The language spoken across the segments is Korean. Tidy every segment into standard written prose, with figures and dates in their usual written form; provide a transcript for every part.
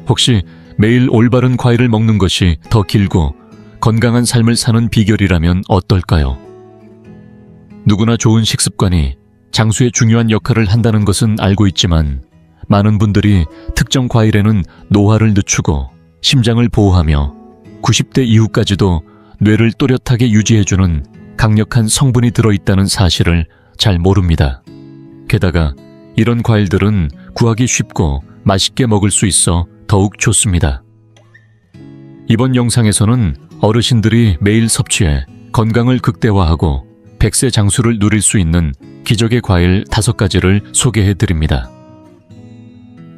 혹시 매일 올바른 과일을 먹는 것이 더 길고 건강한 삶을 사는 비결이라면 어떨까요? 누구나 좋은 식습관이 장수의 중요한 역할을 한다는 것은 알고 있지만 많은 분들이 특정 과일에는 노화를 늦추고 심장을 보호하며 90대 이후까지도 뇌를 또렷하게 유지해주는 강력한 성분이 들어있다는 사실을 잘 모릅니다. 게다가 이런 과일들은 구하기 쉽고 맛있게 먹을 수 있어 더욱 좋습니다. 이번 영상에서는 어르신들이 매일 섭취해 건강을 극대화하고 100세 장수를 누릴 수 있는 기적의 과일 5가지를 소개해드립니다.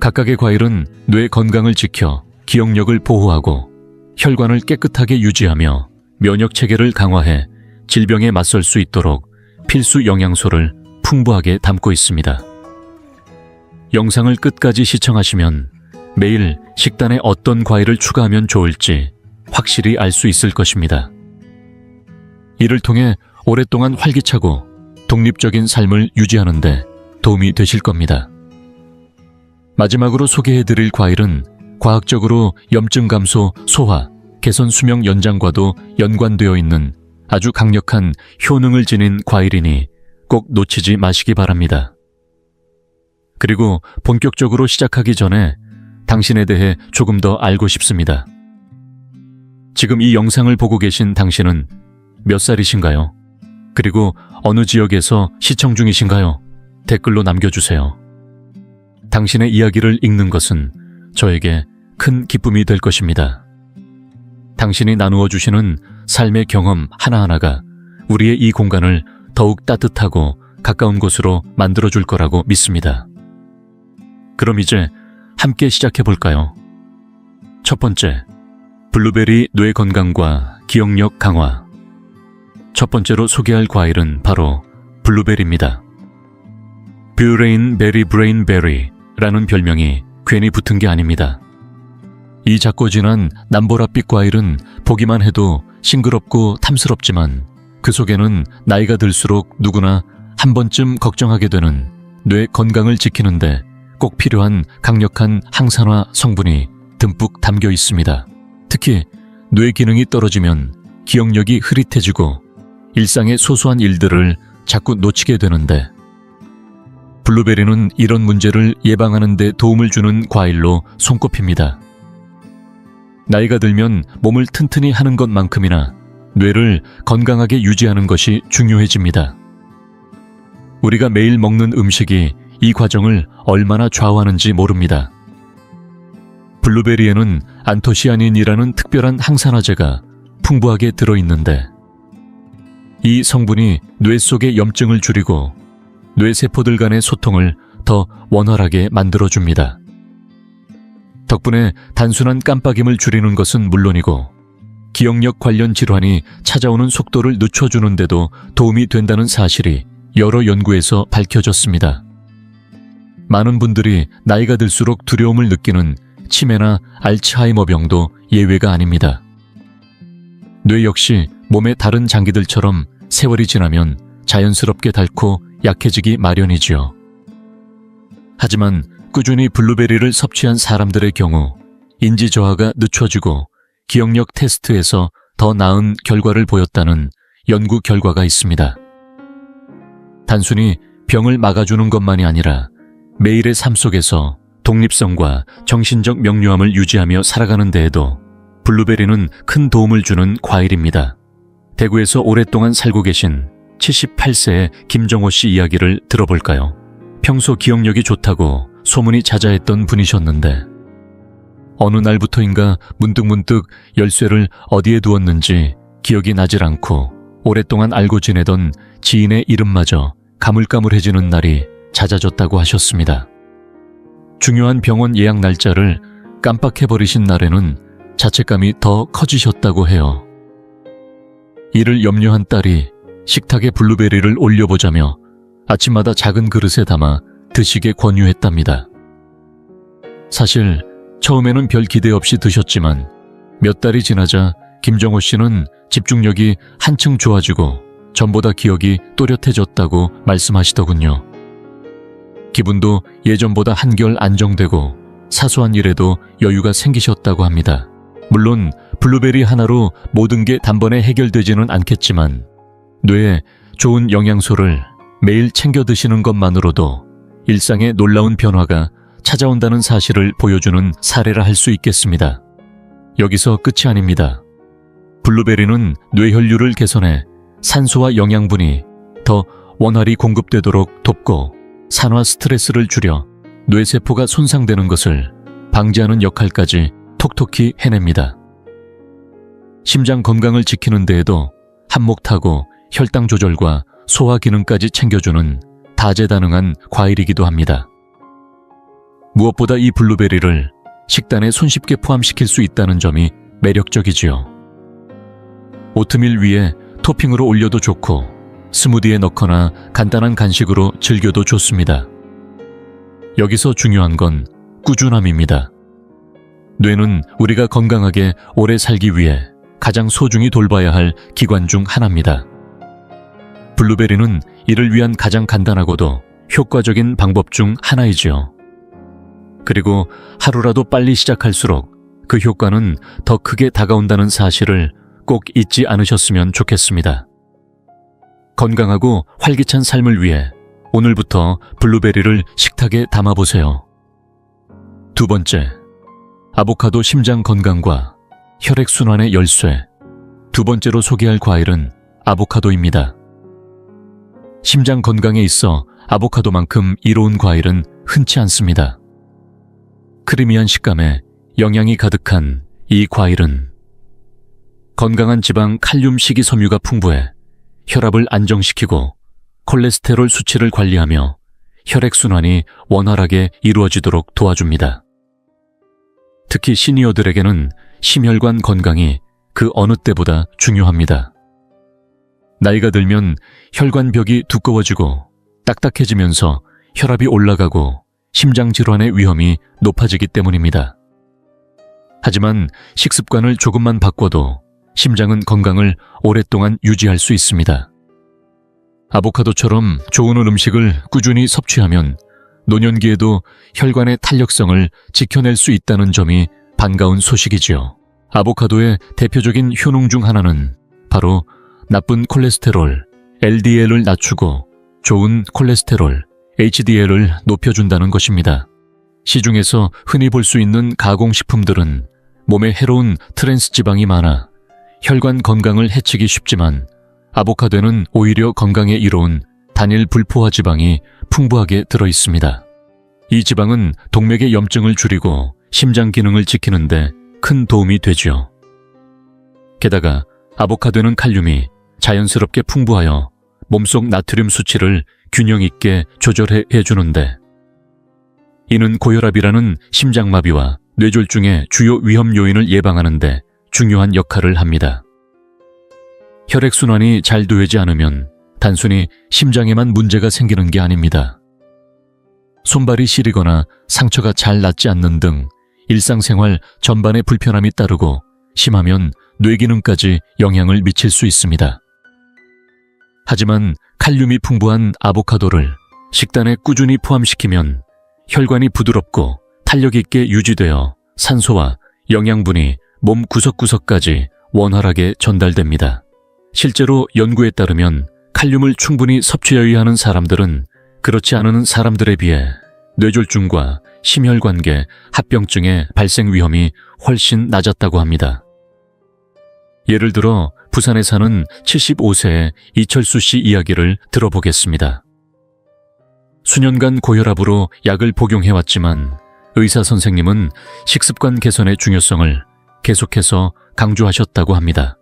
각각의 과일은 뇌 건강을 지켜 기억력을 보호하고 혈관을 깨끗하게 유지하며 면역체계를 강화해 질병에 맞설 수 있도록 필수 영양소를 풍부하게 담고 있습니다. 영상을 끝까지 시청하시면 매일 식단에 어떤 과일을 추가하면 좋을지 확실히 알 수 있을 것입니다. 이를 통해 오랫동안 활기차고 독립적인 삶을 유지하는 데 도움이 되실 겁니다. 마지막으로 소개해드릴 과일은 과학적으로 염증 감소, 소화, 개선 수명 연장과도 연관되어 있는 아주 강력한 효능을 지닌 과일이니 꼭 놓치지 마시기 바랍니다. 그리고 본격적으로 시작하기 전에 당신에 대해 조금 더 알고 싶습니다. 지금 이 영상을 보고 계신 당신은 몇 살이신가요? 그리고 어느 지역에서 시청 중이신가요? 댓글로 남겨주세요. 당신의 이야기를 읽는 것은 저에게 큰 기쁨이 될 것입니다. 당신이 나누어 주시는 삶의 경험 하나하나가 우리의 이 공간을 더욱 따뜻하고 가까운 곳으로 만들어줄 거라고 믿습니다. 그럼 이제 함께 시작해 볼까요? 첫 번째, 블루베리 뇌 건강과 기억력 강화. 첫 번째로 소개할 과일은 바로 블루베리입니다. 뷰레인 베리 브레인 베리라는 별명이 괜히 붙은 게 아닙니다. 이 작고 진한 남보랏빛 과일은 보기만 해도 싱그럽고 탐스럽지만 그 속에는 나이가 들수록 누구나 한 번쯤 걱정하게 되는 뇌 건강을 지키는데 꼭 필요한 강력한 항산화 성분이 듬뿍 담겨 있습니다. 특히 뇌 기능이 떨어지면 기억력이 흐릿해지고 일상의 소소한 일들을 자꾸 놓치게 되는데 블루베리는 이런 문제를 예방하는 데 도움을 주는 과일로 손꼽힙니다. 나이가 들면 몸을 튼튼히 하는 것만큼이나 뇌를 건강하게 유지하는 것이 중요해집니다. 우리가 매일 먹는 음식이 이 과정을 얼마나 좌우하는지 모릅니다. 블루베리에는 안토시아닌이라는 특별한 항산화제가 풍부하게 들어있는데 이 성분이 뇌 속의 염증을 줄이고 뇌세포들 간의 소통을 더 원활하게 만들어줍니다. 덕분에 단순한 깜빡임을 줄이는 것은 물론이고 기억력 관련 질환이 찾아오는 속도를 늦춰주는 데도 도움이 된다는 사실이 여러 연구에서 밝혀졌습니다. 많은 분들이 나이가 들수록 두려움을 느끼는 치매나 알츠하이머병도 예외가 아닙니다. 뇌 역시 몸의 다른 장기들처럼 세월이 지나면 자연스럽게 닳고 약해지기 마련이지요. 하지만 꾸준히 블루베리를 섭취한 사람들의 경우 인지 저하가 늦춰지고 기억력 테스트에서 더 나은 결과를 보였다는 연구 결과가 있습니다. 단순히 병을 막아주는 것만이 아니라 매일의 삶 속에서 독립성과 정신적 명료함을 유지하며 살아가는 데에도 블루베리는 큰 도움을 주는 과일입니다. 대구에서 오랫동안 살고 계신 78세의 김정호 씨 이야기를 들어볼까요? 평소 기억력이 좋다고 소문이 자자했던 분이셨는데 어느 날부터인가 문득문득 열쇠를 어디에 두었는지 기억이 나질 않고 오랫동안 알고 지내던 지인의 이름마저 가물가물해지는 날이 잦아졌다고 하셨습니다. 중요한 병원 예약 날짜를 깜빡해버리신 날에는 자책감이 더 커지셨다고 해요. 이를 염려한 딸이 식탁에 블루베리를 올려보자며 아침마다 작은 그릇에 담아 드시게 권유했답니다. 사실 처음에는 별 기대 없이 드셨지만 몇 달이 지나자 김정호 씨는 집중력이 한층 좋아지고 전보다 기억이 또렷해졌다고 말씀하시더군요. 기분도 예전보다 한결 안정되고 사소한 일에도 여유가 생기셨다고 합니다. 물론 블루베리 하나로 모든 게 단번에 해결되지는 않겠지만 뇌에 좋은 영양소를 매일 챙겨 드시는 것만으로도 일상에 놀라운 변화가 찾아온다는 사실을 보여주는 사례라 할 수 있겠습니다. 여기서 끝이 아닙니다. 블루베리는 뇌혈류를 개선해 산소와 영양분이 더 원활히 공급되도록 돕고 산화 스트레스를 줄여 뇌세포가 손상되는 것을 방지하는 역할까지 톡톡히 해냅니다. 심장 건강을 지키는 데에도 한몫하고 혈당 조절과 소화 기능까지 챙겨주는 다재다능한 과일이기도 합니다. 무엇보다 이 블루베리를 식단에 손쉽게 포함시킬 수 있다는 점이 매력적이지요. 오트밀 위에 토핑으로 올려도 좋고 스무디에 넣거나 간단한 간식으로 즐겨도 좋습니다. 여기서 중요한 건 꾸준함입니다. 뇌는 우리가 건강하게 오래 살기 위해 가장 소중히 돌봐야 할 기관 중 하나입니다. 블루베리는 이를 위한 가장 간단하고도 효과적인 방법 중 하나이지요. 그리고 하루라도 빨리 시작할수록 그 효과는 더 크게 다가온다는 사실을 꼭 잊지 않으셨으면 좋겠습니다. 건강하고 활기찬 삶을 위해 오늘부터 블루베리를 식탁에 담아보세요. 두 번째, 아보카도 심장 건강과 혈액순환의 열쇠. 두 번째로 소개할 과일은 아보카도입니다. 심장 건강에 있어 아보카도만큼 이로운 과일은 흔치 않습니다. 크리미한 식감에 영양이 가득한 이 과일은 건강한 지방 칼륨 식이섬유가 풍부해 혈압을 안정시키고 콜레스테롤 수치를 관리하며 혈액순환이 원활하게 이루어지도록 도와줍니다. 특히 시니어들에게는 심혈관 건강이 그 어느 때보다 중요합니다. 나이가 들면 혈관벽이 두꺼워지고 딱딱해지면서 혈압이 올라가고 심장질환의 위험이 높아지기 때문입니다. 하지만 식습관을 조금만 바꿔도 심장은 건강을 오랫동안 유지할 수 있습니다. 아보카도처럼 좋은 음식을 꾸준히 섭취하면 노년기에도 혈관의 탄력성을 지켜낼 수 있다는 점이 반가운 소식이지요. 아보카도의 대표적인 효능 중 하나는 바로 나쁜 콜레스테롤, LDL을 낮추고 좋은 콜레스테롤, HDL을 높여준다는 것입니다. 시중에서 흔히 볼 수 있는 가공식품들은 몸에 해로운 트랜스 지방이 많아 혈관 건강을 해치기 쉽지만 아보카도는 오히려 건강에 이로운 단일 불포화 지방이 풍부하게 들어 있습니다. 이 지방은 동맥의 염증을 줄이고 심장 기능을 지키는데 큰 도움이 되죠. 게다가 아보카도는 칼륨이 자연스럽게 풍부하여 몸속 나트륨 수치를 균형 있게 조절해 주는데 이는 고혈압이라는 심장마비와 뇌졸중의 주요 위험 요인을 예방하는 데 중요한 역할을 합니다. 혈액순환이 잘 되지 않으면 단순히 심장에만 문제가 생기는 게 아닙니다. 손발이 시리거나 상처가 잘 낫지 않는 등 일상생활 전반에 불편함이 따르고 심하면 뇌기능까지 영향을 미칠 수 있습니다. 하지만 칼륨이 풍부한 아보카도를 식단에 꾸준히 포함시키면 혈관이 부드럽고 탄력 있게 유지되어 산소와 영양분이 몸 구석구석까지 원활하게 전달됩니다. 실제로 연구에 따르면 칼륨을 충분히 섭취해야 하는 사람들은 그렇지 않은 사람들에 비해 뇌졸중과 심혈관계 합병증의 발생 위험이 훨씬 낮았다고 합니다. 예를 들어 부산에 사는 75세의 이철수 씨 이야기를 들어보겠습니다. 수년간 고혈압으로 약을 복용해왔지만 의사 선생님은 식습관 개선의 중요성을 계속해서 강조하셨다고 합니다.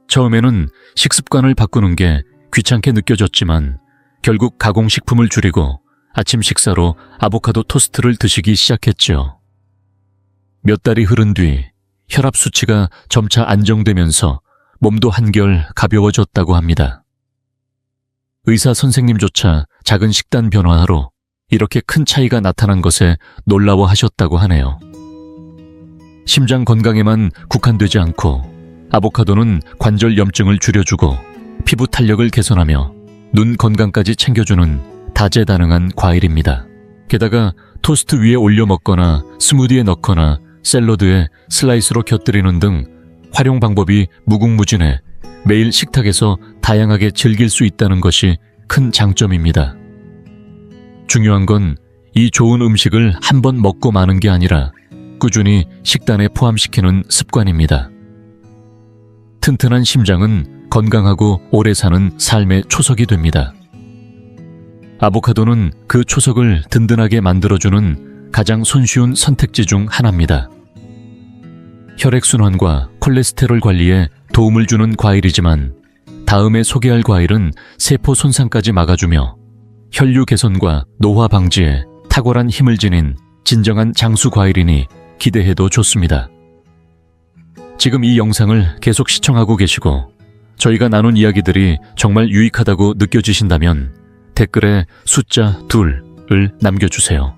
처음에는 식습관을 바꾸는 게 귀찮게 느껴졌지만 결국 가공식품을 줄이고 아침 식사로 아보카도 토스트를 드시기 시작했죠. 몇 달이 흐른 뒤 혈압 수치가 점차 안정되면서 몸도 한결 가벼워졌다고 합니다. 의사 선생님조차 작은 식단 변화로 이렇게 큰 차이가 나타난 것에 놀라워하셨다고 하네요. 심장 건강에만 국한되지 않고 아보카도는 관절 염증을 줄여주고 피부 탄력을 개선하며 눈 건강까지 챙겨주는 다재다능한 과일입니다. 게다가 토스트 위에 올려 먹거나 스무디에 넣거나 샐러드에 슬라이스로 곁들이는 등 활용 방법이 무궁무진해 매일 식탁에서 다양하게 즐길 수 있다는 것이 큰 장점입니다. 중요한 건 이 좋은 음식을 한 번 먹고 마는 게 아니라 꾸준히 식단에 포함시키는 습관입니다. 튼튼한 심장은 건강하고 오래 사는 삶의 초석이 됩니다. 아보카도는 그 초석을 든든하게 만들어주는 가장 손쉬운 선택지 중 하나입니다. 혈액순환과 콜레스테롤 관리에 도움을 주는 과일이지만 다음에 소개할 과일은 세포 손상까지 막아주며 혈류 개선과 노화 방지에 탁월한 힘을 지닌 진정한 장수 과일이니 기대해도 좋습니다. 지금 이 영상을 계속 시청하고 계시고 저희가 나눈 이야기들이 정말 유익하다고 느껴지신다면 댓글에 숫자 2을 남겨주세요.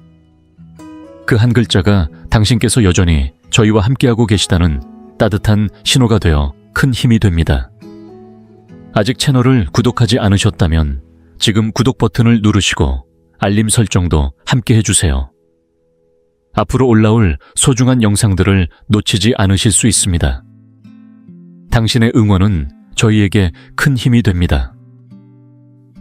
그 한 글자가 당신께서 여전히 저희와 함께하고 계시다는 따뜻한 신호가 되어 큰 힘이 됩니다. 아직 채널을 구독하지 않으셨다면 지금 구독 버튼을 누르시고 알림 설정도 함께 해주세요. 앞으로 올라올 소중한 영상들을 놓치지 않으실 수 있습니다. 당신의 응원은 저희에게 큰 힘이 됩니다.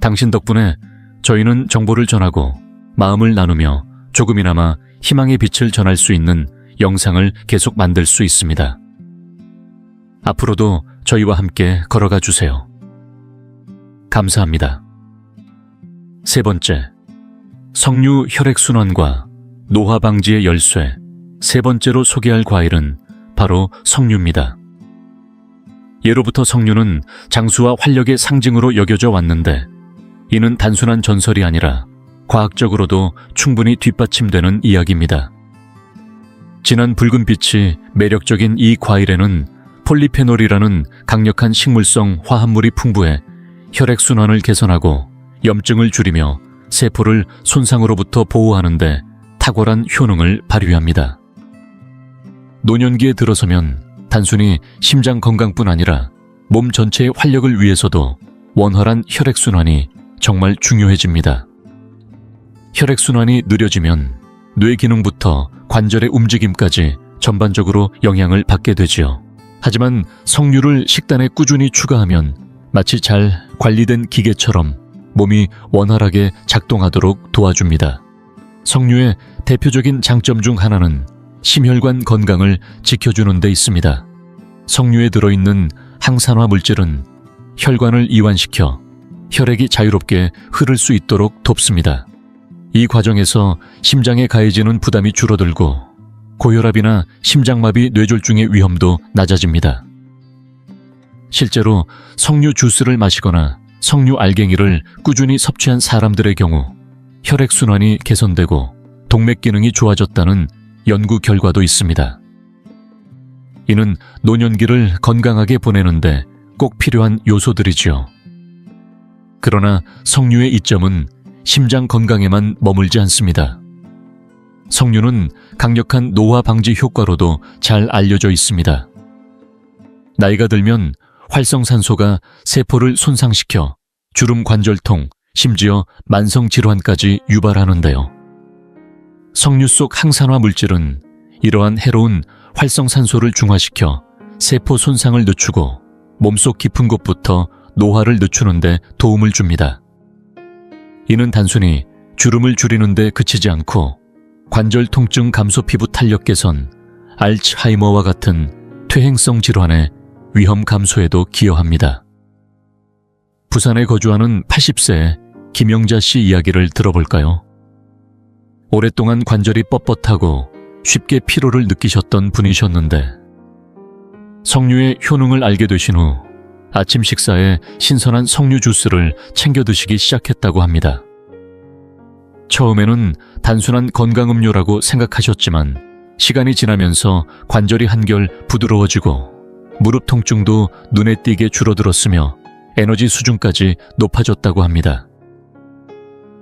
당신 덕분에 저희는 정보를 전하고 마음을 나누며 조금이나마 희망의 빛을 전할 수 있는 영상을 계속 만들 수 있습니다. 앞으로도 저희와 함께 걸어가 주세요. 감사합니다. 세 번째, 석류 혈액순환과 노화 방지의 열쇠. 세 번째로 소개할 과일은 바로 석류입니다. 예로부터 석류는 장수와 활력의 상징으로 여겨져 왔는데 이는 단순한 전설이 아니라 과학적으로도 충분히 뒷받침되는 이야기입니다. 진한 붉은빛이 매력적인 이 과일에는 폴리페놀이라는 강력한 식물성 화합물이 풍부해 혈액순환을 개선하고 염증을 줄이며 세포를 손상으로부터 보호하는 데 탁월한 효능을 발휘합니다. 노년기에 들어서면 단순히 심장 건강뿐 아니라 몸 전체의 활력을 위해서도 원활한 혈액순환이 정말 중요해집니다. 혈액순환이 느려지면 뇌 기능부터 관절의 움직임까지 전반적으로 영향을 받게 되지요. 하지만 석류를 식단에 꾸준히 추가하면 마치 잘 관리된 기계처럼 몸이 원활하게 작동하도록 도와줍니다. 석류의 대표적인 장점 중 하나는 심혈관 건강을 지켜주는 데 있습니다. 석류에 들어있는 항산화 물질은 혈관을 이완시켜 혈액이 자유롭게 흐를 수 있도록 돕습니다. 이 과정에서 심장에 가해지는 부담이 줄어들고 고혈압이나 심장마비 뇌졸중의 위험도 낮아집니다. 실제로 석류 주스를 마시거나 석류 알갱이를 꾸준히 섭취한 사람들의 경우 혈액순환이 개선되고 동맥 기능이 좋아졌다는 연구 결과도 있습니다. 이는 노년기를 건강하게 보내는데 꼭 필요한 요소들이지요. 그러나 석류의 이점은 심장 건강에만 머물지 않습니다. 석류는 강력한 노화 방지 효과로도 잘 알려져 있습니다. 나이가 들면 활성산소가 세포를 손상시켜 주름 관절통, 심지어 만성질환까지 유발하는데요. 석류 속 항산화 물질은 이러한 해로운 활성산소를 중화시켜 세포 손상을 늦추고 몸속 깊은 곳부터 노화를 늦추는 데 도움을 줍니다. 이는 단순히 주름을 줄이는 데 그치지 않고 관절 통증 감소, 피부 탄력 개선, 알츠하이머와 같은 퇴행성 질환의 위험 감소에도 기여합니다. 부산에 거주하는 80세의 김영자 씨 이야기를 들어볼까요? 오랫동안 관절이 뻣뻣하고 쉽게 피로를 느끼셨던 분이셨는데 석류의 효능을 알게 되신 후 아침 식사에 신선한 석류 주스를 챙겨 드시기 시작했다고 합니다. 처음에는 단순한 건강음료라고 생각하셨지만 시간이 지나면서 관절이 한결 부드러워지고 무릎 통증도 눈에 띄게 줄어들었으며 에너지 수준까지 높아졌다고 합니다.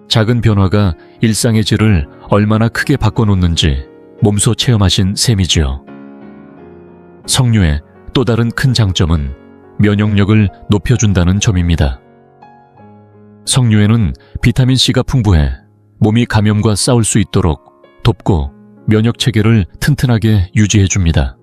작은 변화가 일상의 질을 얼마나 크게 바꿔놓는지 몸소 체험하신 셈이지요. 석류의 또 다른 큰 장점은 면역력을 높여준다는 점입니다. 석류에는 비타민C가 풍부해 몸이 감염과 싸울 수 있도록 돕고 면역 체계를 튼튼하게 유지해 줍니다.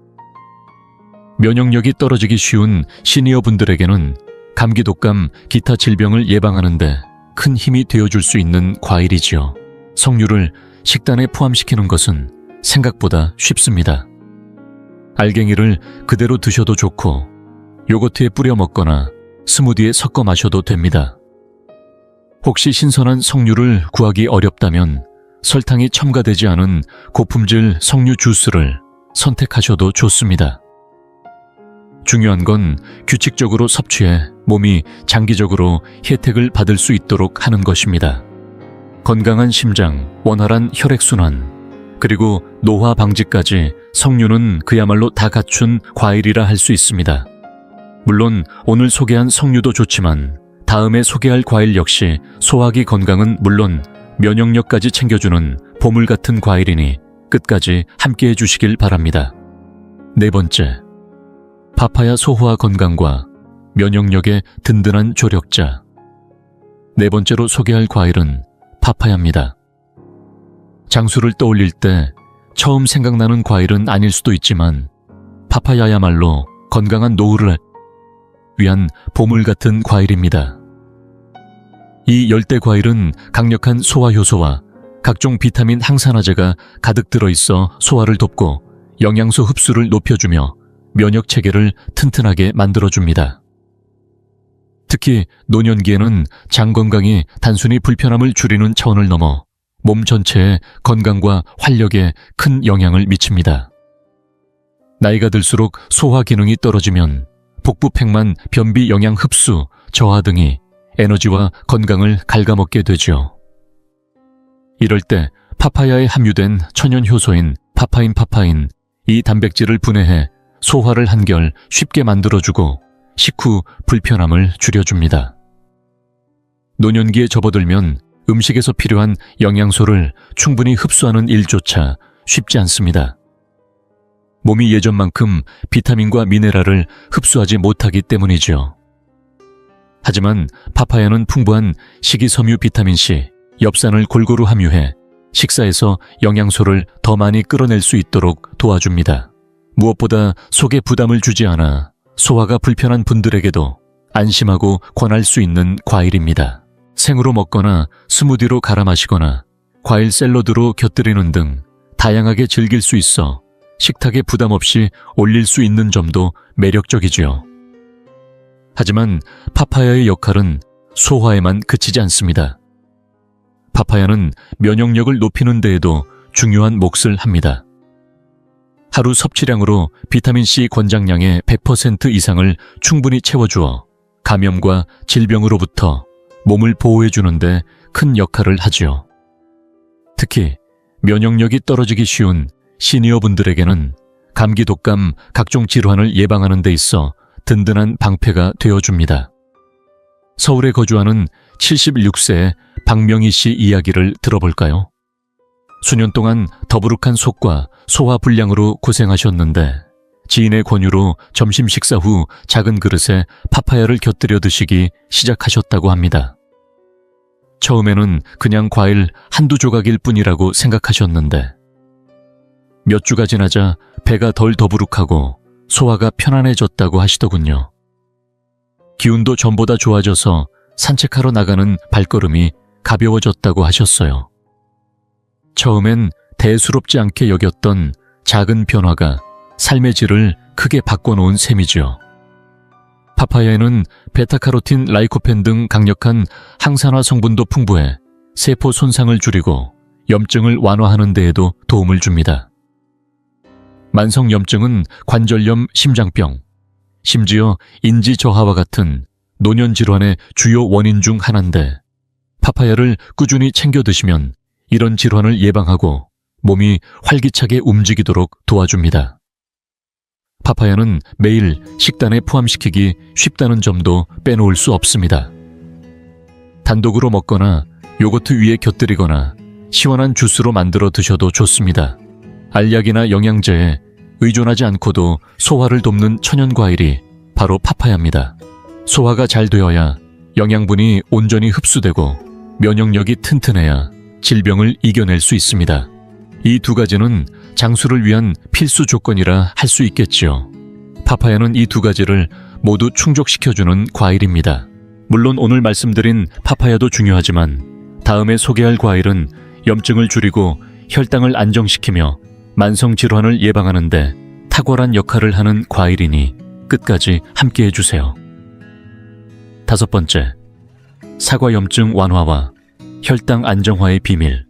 면역력이 떨어지기 쉬운 시니어 분들에게는 감기, 독감, 기타 질병을 예방하는 데 큰 힘이 되어줄 수 있는 과일이지요. 석류를 식단에 포함시키는 것은 생각보다 쉽습니다. 알갱이를 그대로 드셔도 좋고 요거트에 뿌려 먹거나 스무디에 섞어 마셔도 됩니다. 혹시 신선한 석류를 구하기 어렵다면 설탕이 첨가되지 않은 고품질 석류 주스를 선택하셔도 좋습니다. 중요한 건 규칙적으로 섭취해 몸이 장기적으로 혜택을 받을 수 있도록 하는 것입니다. 건강한 심장, 원활한 혈액순환, 그리고 노화 방지까지 석류는 그야말로 다 갖춘 과일이라 할 수 있습니다. 물론 오늘 소개한 석류도 좋지만 다음에 소개할 과일 역시 소화기 건강은 물론 면역력까지 챙겨주는 보물 같은 과일이니 끝까지 함께해 주시길 바랍니다. 네 번째, 파파야 소화 건강과 면역력의 든든한 조력자. 네 번째로 소개할 과일은 파파야입니다. 장수를 떠올릴 때 처음 생각나는 과일은 아닐 수도 있지만 파파야야말로 건강한 노후를 위한 보물 같은 과일입니다. 이 열대 과일은 강력한 소화 효소와 각종 비타민 항산화제가 가득 들어있어 소화를 돕고 영양소 흡수를 높여주며 면역 체계를 튼튼하게 만들어줍니다. 특히 노년기에는 장 건강이 단순히 불편함을 줄이는 차원을 넘어 몸 전체의 건강과 활력에 큰 영향을 미칩니다. 나이가 들수록 소화 기능이 떨어지면 복부 팽만, 변비 영양 흡수, 저하 등이 에너지와 건강을 갉아먹게 되죠. 이럴 때 파파야에 함유된 천연 효소인 파파인, 이 단백질을 분해해 소화를 한결 쉽게 만들어주고 식후 불편함을 줄여줍니다. 노년기에 접어들면 음식에서 필요한 영양소를 충분히 흡수하는 일조차 쉽지 않습니다. 몸이 예전만큼 비타민과 미네랄을 흡수하지 못하기 때문이죠. 하지만 파파야는 풍부한 식이섬유 비타민C, 엽산을 골고루 함유해 식사에서 영양소를 더 많이 끌어낼 수 있도록 도와줍니다. 무엇보다 속에 부담을 주지 않아 소화가 불편한 분들에게도 안심하고 권할 수 있는 과일입니다. 생으로 먹거나 스무디로 갈아 마시거나 과일 샐러드로 곁들이는 등 다양하게 즐길 수 있어 식탁에 부담 없이 올릴 수 있는 점도 매력적이지요. 하지만 파파야의 역할은 소화에만 그치지 않습니다. 파파야는 면역력을 높이는 데에도 중요한 몫을 합니다. 하루 섭취량으로 비타민C 권장량의 100% 이상을 충분히 채워주어 감염과 질병으로부터 몸을 보호해주는 데 큰 역할을 하지요. 특히 면역력이 떨어지기 쉬운 시니어분들에게는 감기, 독감, 각종 질환을 예방하는 데 있어 든든한 방패가 되어줍니다. 서울에 거주하는 76세의 박명희 씨 이야기를 들어볼까요? 수년 동안 더부룩한 속과 소화 불량으로 고생하셨는데 지인의 권유로 점심 식사 후 작은 그릇에 파파야를 곁들여 드시기 시작하셨다고 합니다. 처음에는 그냥 과일 한두 조각일 뿐이라고 생각하셨는데 몇 주가 지나자 배가 덜 더부룩하고 소화가 편안해졌다고 하시더군요. 기운도 전보다 좋아져서 산책하러 나가는 발걸음이 가벼워졌다고 하셨어요. 처음엔 대수롭지 않게 여겼던 작은 변화가 삶의 질을 크게 바꿔놓은 셈이죠. 파파야에는 베타카로틴, 라이코펜 등 강력한 항산화 성분도 풍부해 세포 손상을 줄이고 염증을 완화하는 데에도 도움을 줍니다. 만성염증은 관절염, 심장병, 심지어 인지 저하와 같은 노년 질환의 주요 원인 중 하나인데 파파야를 꾸준히 챙겨 드시면 이런 질환을 예방하고 몸이 활기차게 움직이도록 도와줍니다. 파파야는 매일 식단에 포함시키기 쉽다는 점도 빼놓을 수 없습니다. 단독으로 먹거나 요거트 위에 곁들이거나 시원한 주스로 만들어 드셔도 좋습니다. 알약이나 영양제에 의존하지 않고도 소화를 돕는 천연 과일이 바로 파파야입니다. 소화가 잘 되어야 영양분이 온전히 흡수되고 면역력이 튼튼해야 질병을 이겨낼 수 있습니다. 이 두 가지는 장수를 위한 필수 조건이라 할 수 있겠지요. 파파야는 이 두 가지를 모두 충족시켜주는 과일입니다. 물론 오늘 말씀드린 파파야도 중요하지만 다음에 소개할 과일은 염증을 줄이고 혈당을 안정시키며 만성 질환을 예방하는 데 탁월한 역할을 하는 과일이니 끝까지 함께 해주세요. 5번째, 사과 염증 완화와 혈당 안정화의 비밀.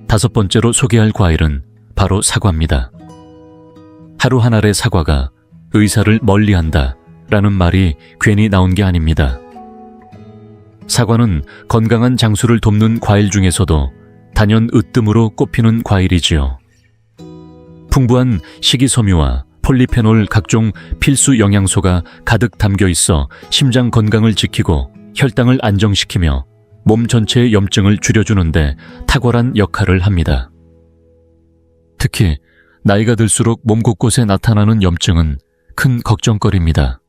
5번째로 소개할 과일은 바로 사과입니다. 하루 한 알의 사과가 의사를 멀리한다 라는 말이 괜히 나온 게 아닙니다. 사과는 건강한 장수를 돕는 과일 중에서도 단연 으뜸으로 꼽히는 과일이지요. 풍부한 식이섬유와 폴리페놀 각종 필수 영양소가 가득 담겨 있어 심장 건강을 지키고 혈당을 안정시키며 몸 전체의 염증을 줄여주는데 탁월한 역할을 합니다. 특히 나이가 들수록 몸 곳곳에 나타나는 염증은 큰 걱정거리입니다.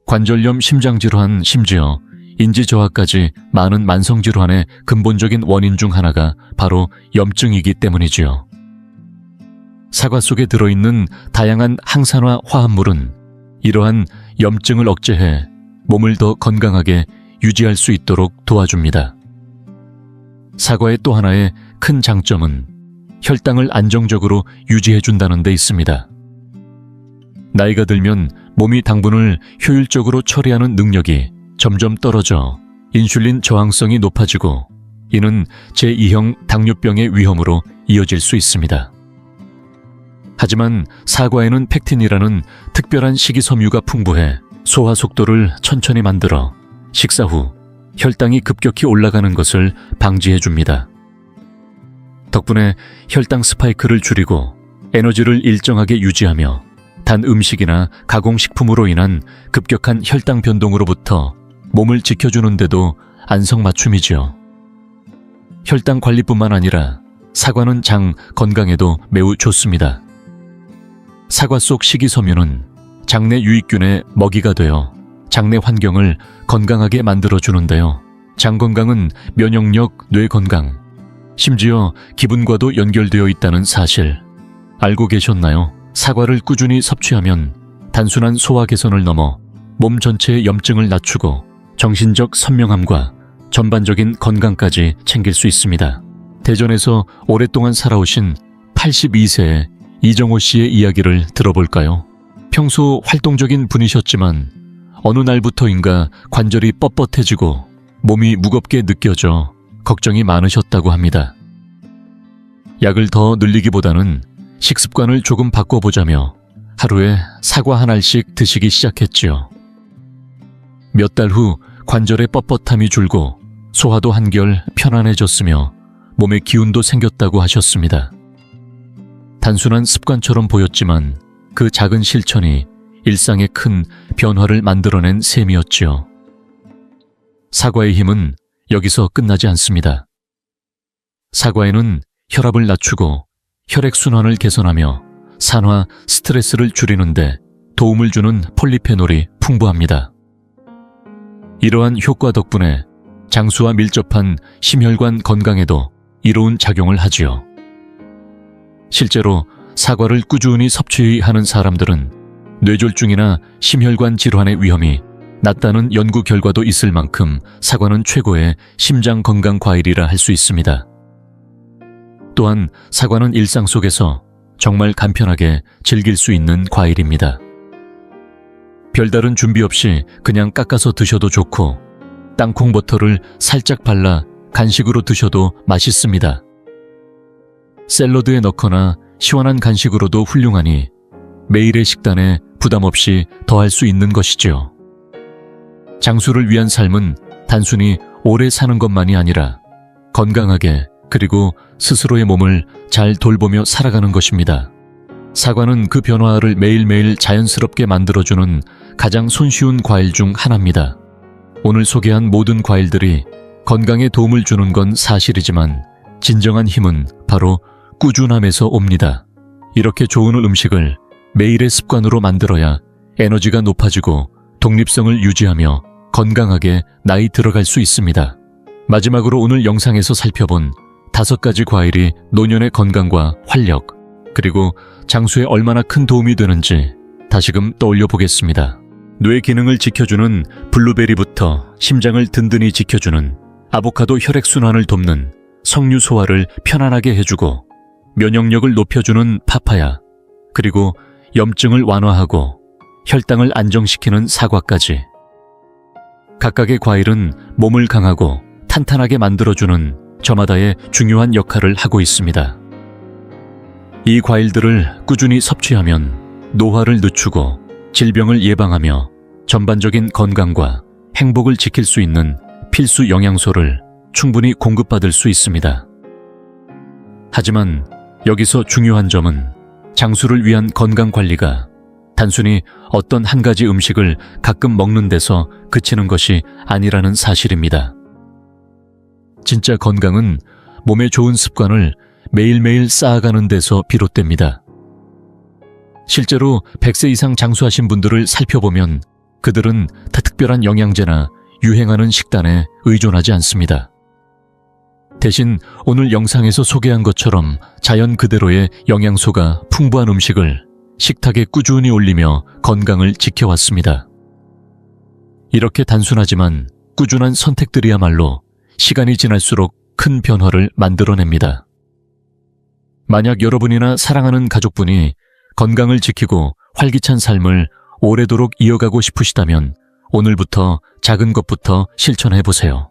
관절염, 심장질환, 심지어 인지저하까지 많은 만성질환의 근본적인 원인 중 하나가 바로 염증이기 때문이지요. 사과 속에 들어있는 다양한 항산화 화합물은 이러한 염증을 억제해 몸을 더 건강하게 유지할 수 있도록 도와줍니다. 사과의 또 하나의 큰 장점은 혈당을 안정적으로 유지해준다는 데 있습니다. 나이가 들면 몸이 당분을 효율적으로 처리하는 능력이 점점 떨어져 인슐린 저항성이 높아지고 이는 제2형 당뇨병의 위험으로 이어질 수 있습니다. 하지만 사과에는 펙틴이라는 특별한 식이섬유가 풍부해 소화 속도를 천천히 만들어 식사 후 혈당이 급격히 올라가는 것을 방지해 줍니다. 덕분에 혈당 스파이크를 줄이고 에너지를 일정하게 유지하며 단 음식이나 가공식품으로 인한 급격한 혈당 변동으로부터 몸을 지켜주는데도 안성맞춤이지요. 혈당 관리뿐만 아니라 사과는 장 건강에도 매우 좋습니다. 사과 속 식이섬유는 장내 유익균의 먹이가 되어 장내 환경을 건강하게 만들어주는데요. 장 건강은 면역력, 뇌 건강, 심지어 기분과도 연결되어 있다는 사실 알고 계셨나요? 사과를 꾸준히 섭취하면 단순한 소화 개선을 넘어 몸 전체의 염증을 낮추고 정신적 선명함과 전반적인 건강까지 챙길 수 있습니다. 대전에서 오랫동안 살아오신 82세의 이정호 씨의 이야기를 들어볼까요? 평소 활동적인 분이셨지만 어느 날부터인가 관절이 뻣뻣해지고 몸이 무겁게 느껴져 걱정이 많으셨다고 합니다. 약을 더 늘리기보다는 식습관을 조금 바꿔보자며 하루에 사과 한 알씩 드시기 시작했지요. 몇 달 후 관절의 뻣뻣함이 줄고 소화도 한결 편안해졌으며 몸에 기운도 생겼다고 하셨습니다. 단순한 습관처럼 보였지만 그 작은 실천이 일상에 큰 변화를 만들어낸 셈이었지요. 사과의 힘은 여기서 끝나지 않습니다. 사과에는 혈압을 낮추고 혈액순환을 개선하며 산화, 스트레스를 줄이는데 도움을 주는 폴리페놀이 풍부합니다. 이러한 효과 덕분에 장수와 밀접한 심혈관 건강에도 이로운 작용을 하지요. 실제로 사과를 꾸준히 섭취하는 사람들은 뇌졸중이나 심혈관 질환의 위험이 낮다는 연구 결과도 있을 만큼 사과는 최고의 심장 건강 과일이라 할 수 있습니다. 또한 사과는 일상 속에서 정말 간편하게 즐길 수 있는 과일입니다. 별다른 준비 없이 그냥 깎아서 드셔도 좋고 땅콩 버터를 살짝 발라 간식으로 드셔도 맛있습니다. 샐러드에 넣거나 시원한 간식으로도 훌륭하니 매일의 식단에 부담 없이 더할 수 있는 것이지요. 장수를 위한 삶은 단순히 오래 사는 것만이 아니라 건강하게 그리고 스스로의 몸을 잘 돌보며 살아가는 것입니다. 사과는 그 변화를 매일매일 자연스럽게 만들어주는 가장 손쉬운 과일 중 하나입니다. 오늘 소개한 모든 과일들이 건강에 도움을 주는 건 사실이지만 진정한 힘은 바로 꾸준함에서 옵니다. 이렇게 좋은 음식을 매일의 습관으로 만들어야 에너지가 높아지고 독립성을 유지하며 건강하게 나이 들어갈 수 있습니다. 마지막으로 오늘 영상에서 살펴본 5가지 과일이 노년의 건강과 활력, 그리고 장수에 얼마나 큰 도움이 되는지 다시금 떠올려 보겠습니다. 뇌 기능을 지켜주는 블루베리부터 심장을 든든히 지켜주는 아보카도 혈액순환을 돕는 석류 소화를 편안하게 해주고 면역력을 높여주는 파파야, 그리고 염증을 완화하고 혈당을 안정시키는 사과까지. 각각의 과일은 몸을 강하고 탄탄하게 만들어주는 저마다의 중요한 역할을 하고 있습니다. 이 과일들을 꾸준히 섭취하면 노화를 늦추고 질병을 예방하며 전반적인 건강과 행복을 지킬 수 있는 필수 영양소를 충분히 공급받을 수 있습니다. 하지만 여기서 중요한 점은 장수를 위한 건강 관리가 단순히 어떤 한 가지 음식을 가끔 먹는 데서 그치는 것이 아니라는 사실입니다. 진짜 건강은 몸에 좋은 습관을 매일매일 쌓아가는 데서 비롯됩니다. 실제로 100세 이상 장수하신 분들을 살펴보면 그들은 다 특별한 영양제나 유행하는 식단에 의존하지 않습니다. 대신 오늘 영상에서 소개한 것처럼 자연 그대로의 영양소가 풍부한 음식을 식탁에 꾸준히 올리며 건강을 지켜왔습니다. 이렇게 단순하지만 꾸준한 선택들이야말로 시간이 지날수록 큰 변화를 만들어냅니다. 만약 여러분이나 사랑하는 가족분이 건강을 지키고 활기찬 삶을 오래도록 이어가고 싶으시다면 오늘부터 작은 것부터 실천해보세요.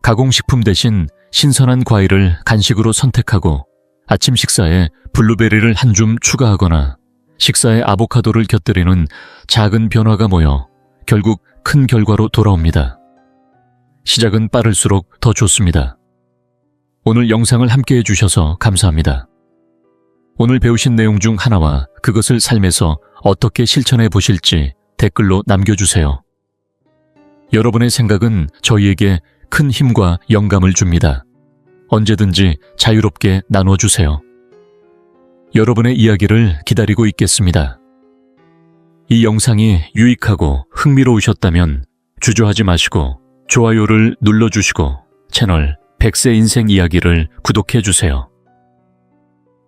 가공식품 대신 신선한 과일을 간식으로 선택하고 아침 식사에 블루베리를 한 줌 추가하거나 식사에 아보카도를 곁들이는 작은 변화가 모여 결국 큰 결과로 돌아옵니다. 시작은 빠를수록 더 좋습니다. 오늘 영상을 함께 해주셔서 감사합니다. 오늘 배우신 내용 중 하나와 그것을 삶에서 어떻게 실천해 보실지 댓글로 남겨주세요. 여러분의 생각은 저희에게 큰 힘과 영감을 줍니다. 언제든지 자유롭게 나눠주세요. 여러분의 이야기를 기다리고 있겠습니다. 이 영상이 유익하고 흥미로우셨다면 주저하지 마시고 좋아요를 눌러주시고 채널 100세 인생 이야기를 구독해주세요.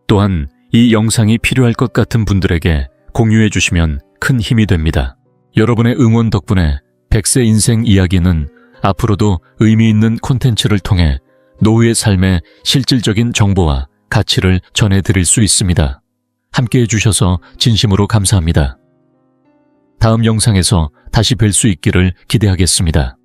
또한 이 영상이 필요할 것 같은 분들에게 공유해주시면 큰 힘이 됩니다. 여러분의 응원 덕분에 100세 인생 이야기는 앞으로도 의미 있는 콘텐츠를 통해 노후의 삶의 실질적인 정보와 가치를 전해드릴 수 있습니다. 함께해 주셔서 진심으로 감사합니다. 다음 영상에서 다시 뵐 수 있기를 기대하겠습니다.